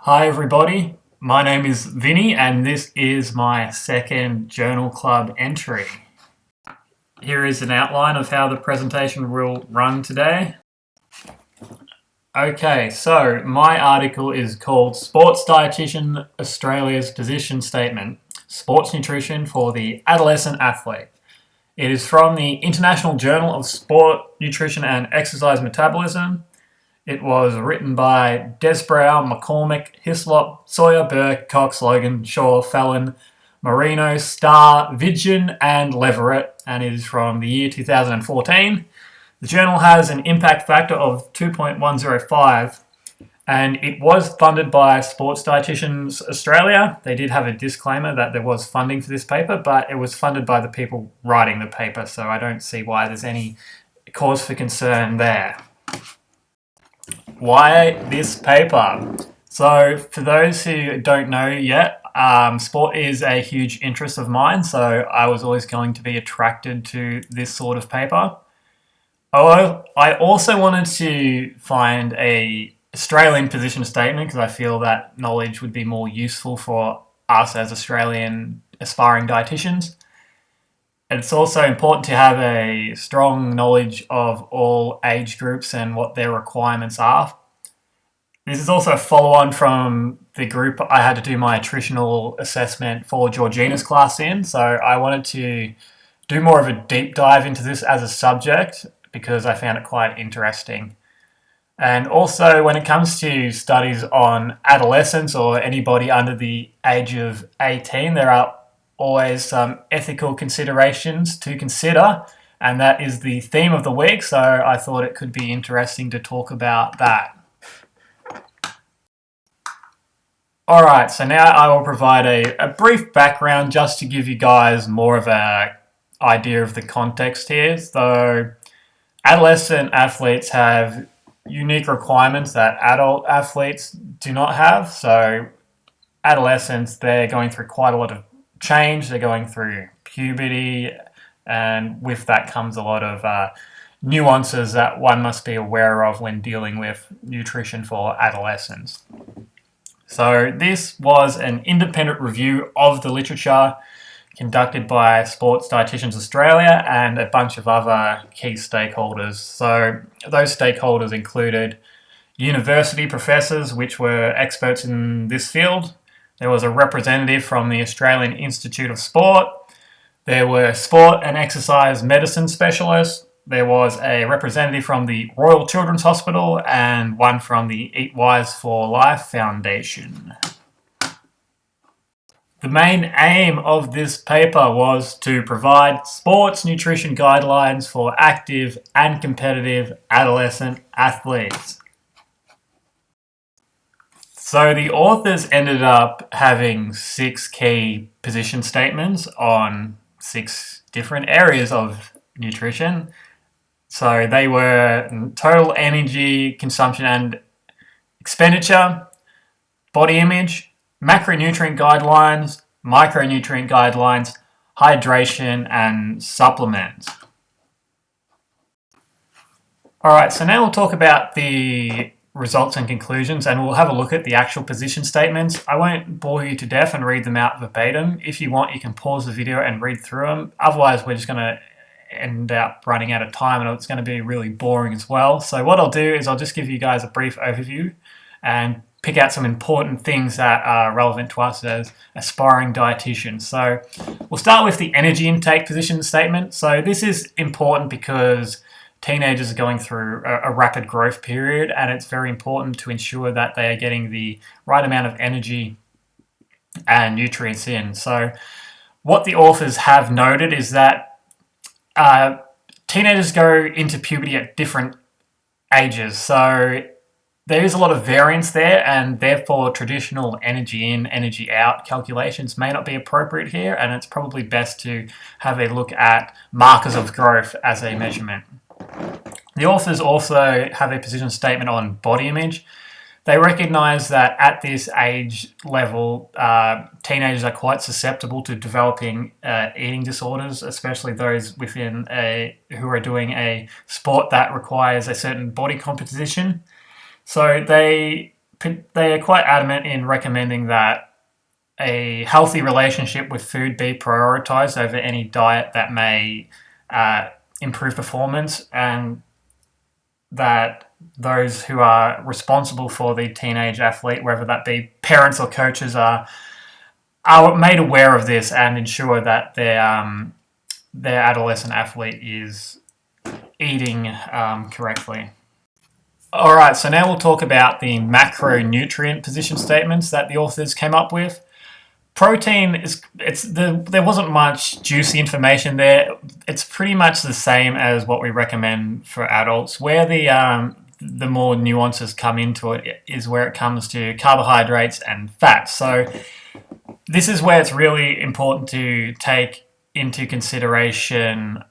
Hi everybody, my name is Vinny and this is my second Journal Club entry. Here is an outline of how the presentation will run today. Okay, so my article is called Sports Dietitian Australia's Position Statement, Sports Nutrition for the Adolescent Athlete. It is from the International Journal of Sport, Nutrition and Exercise Metabolism. It was written by Desbrow, McCormick, Hislop, Sawyer, Burke, Cox, Logan, Shaw, Fallon, Marino, Starr, Vidgen, and Leverett, and it is from the year 2014. The journal has an impact factor of 2.105, and it was funded by Sports Dietitians Australia. They did have a disclaimer that there was funding for this paper, but it was funded by the people writing the paper, so I don't see why there's any cause for concern there. Why this paper? So for those who don't know yet, sport is a huge interest of mine, so I was always going to be attracted to this sort of paper. I also wanted to find a Australian position statement because I feel that knowledge would be more useful for us as Australian aspiring dietitians. It's also important to have a strong knowledge of all age groups and what their requirements are. This is also a follow-on from the group I had to do my attritional assessment for Georgina's class in, so I wanted to do more of a deep dive into this as a subject because I found it quite interesting. And also when it comes to studies on adolescents or anybody under the age of 18, there are always some ethical considerations to consider, and that is the theme of the week, so I thought it could be interesting to talk about that. Alright, so now I will provide a brief background just to give you guys more of an idea of the context here. So, adolescent athletes have unique requirements that adult athletes do not have. So, adolescents, they're going through quite a lot of change, they're going through puberty, and with that comes a lot of nuances that one must be aware of when dealing with nutrition for adolescents. So this was an independent review of the literature conducted by Sports Dietitians Australia and a bunch of other key stakeholders. So those stakeholders included university professors, which were experts in this field. There was a representative from the Australian Institute of Sport. There were sport and exercise medicine specialists. There was a representative from the Royal Children's Hospital and one from the Eat Wise for Life Foundation. The main aim of this paper was to provide sports nutrition guidelines for active and competitive adolescent athletes. So the authors ended up having 6 key position statements on 6 different areas of nutrition. So they were total energy consumption and expenditure, body image, macronutrient guidelines, micronutrient guidelines, hydration, and supplements. Alright, so now we'll talk about the results and conclusions, and we'll have a look at the actual position statements. I won't bore you to death and read them out verbatim. If you want, you can pause the video and read through them. Otherwise, we're just going to end up running out of time and it's going to be really boring as well. So what I'll do is I'll just give you guys a brief overview and pick out some important things that are relevant to us as aspiring dietitians. So we'll start with the energy intake position statement. So this is important because teenagers are going through a rapid growth period, and it's very important to ensure that they are getting the right amount of energy and nutrients in. So what the authors have noted is that teenagers go into puberty at different ages, so there is a lot of variance there, and therefore traditional energy in, energy out calculations may not be appropriate here, and it's probably best to have a look at markers of growth as a measurement. The authors also have a position statement on body image. They recognise that at this age level, teenagers are quite susceptible to developing eating disorders, especially those within who are doing a sport that requires a certain body composition. So they they are quite adamant in recommending that a healthy relationship with food be prioritized over any diet that may improve performance, and that those who are responsible for the teenage athlete, whether that be parents or coaches, are made aware of this and ensure that their adolescent athlete is eating correctly. All right, so now we'll talk about the macronutrient position statements that the authors came up with. Protein there wasn't much juicy information there. It's pretty much the same as what we recommend for adults. Where the more nuances come into it is where it comes to carbohydrates and fats. So this is where it's really important to take into consideration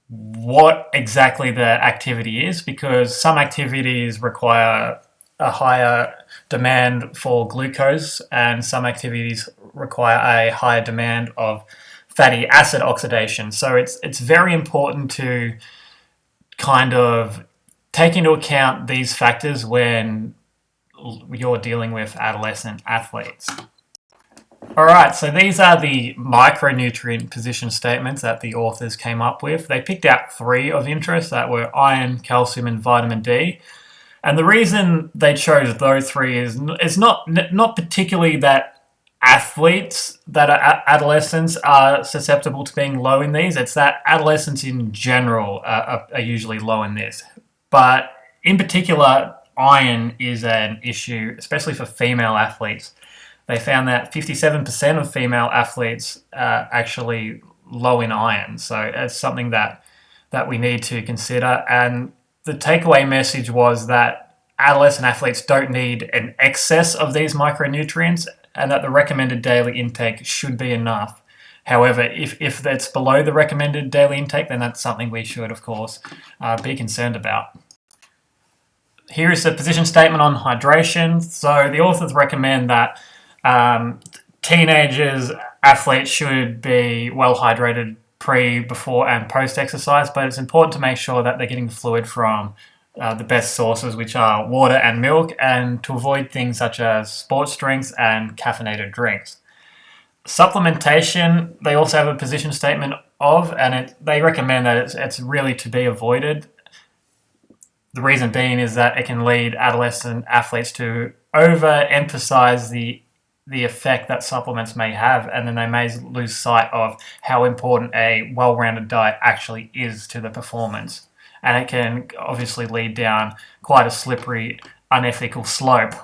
what exactly the activity is, because some activities require a higher demand for glucose and some activities require a higher demand of fatty acid oxidation. So it's very important to kind of take into account these factors when you're dealing with adolescent athletes. All right, so these are the micronutrient position statements that the authors came up with. They picked out 3 of interest that were iron, calcium, and vitamin D. And the reason they chose those 3 is not particularly that athletes that are adolescents are susceptible to being low in these. It's that adolescents in general are usually low in this. But in particular, iron is an issue, especially for female athletes. They found that 57% of female athletes are actually low in iron. So it's something that we need to consider. And the takeaway message was that adolescent athletes don't need an excess of these micronutrients and that the recommended daily intake should be enough. However, if that's below the recommended daily intake, then that's something we should, of course, be concerned about. Here is the position statement on hydration. So the authors recommend that teenagers, athletes should be well hydrated pre, before, and post exercise, but it's important to make sure that they're getting fluid from the best sources, which are water and milk, and to avoid things such as sports drinks and caffeinated drinks. Supplementation, they also have a position statement of, and they recommend that it's really to be avoided. The reason being is that it can lead adolescent athletes to overemphasize the effect that supplements may have, and then they may lose sight of how important a well-rounded diet actually is to the performance. And it can obviously lead down quite a slippery, unethical slope.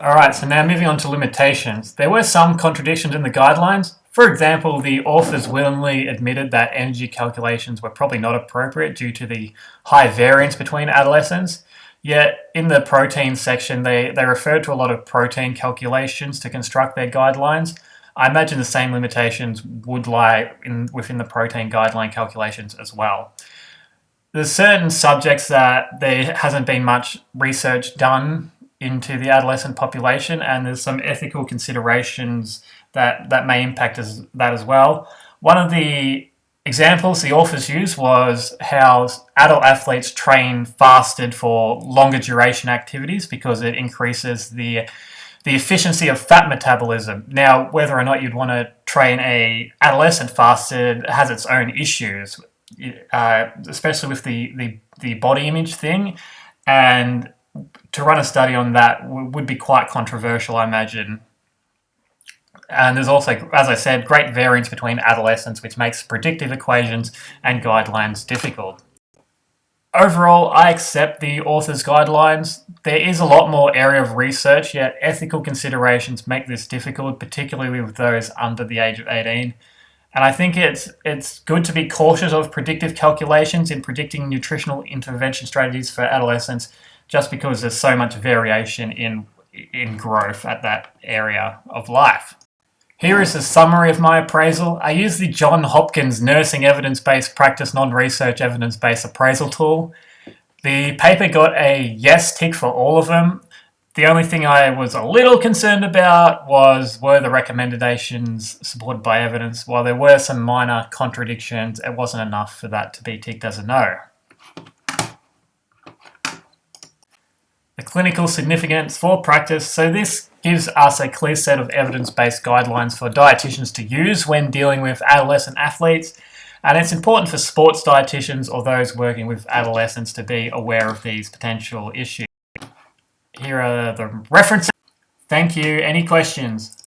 Alright, so now moving on to limitations. There were some contradictions in the guidelines. For example, the authors willingly admitted that energy calculations were probably not appropriate due to the high variance between adolescents. Yet in the protein section, they referred to a lot of protein calculations to construct their guidelines. I imagine the same limitations would lie within the protein guideline calculations as well. There's certain subjects that there hasn't been much research done into the adolescent population, and there's some ethical considerations that may impact that as well. One of the examples the authors used was how adult athletes train fasted for longer duration activities because it increases the efficiency of fat metabolism. Now, whether or not you'd want to train a adolescent fasted has its own issues, especially with the body image thing, and to run a study on that would be quite controversial, I imagine. And there's also, as I said, great variance between adolescents, which makes predictive equations and guidelines difficult. Overall, I accept the author's guidelines. There is a lot more area of research, yet ethical considerations make this difficult, particularly with those under the age of 18. And I think it's good to be cautious of predictive calculations in predicting nutritional intervention strategies for adolescents, just because there's so much variation in growth at that area of life. Here is a summary of my appraisal. I used the Johns Hopkins Nursing Evidence-Based Practice Non-Research Evidence-Based Appraisal tool. The paper got a yes tick for all of them. The only thing I was a little concerned about were the recommendations supported by evidence. While there were some minor contradictions, it wasn't enough for that to be ticked as a no. the clinical significance for practice. So this gives us a clear set of evidence-based guidelines for dietitians to use when dealing with adolescent athletes. And it's important for sports dietitians or those working with adolescents to be aware of these potential issues. Here are the references. Thank you. Any questions?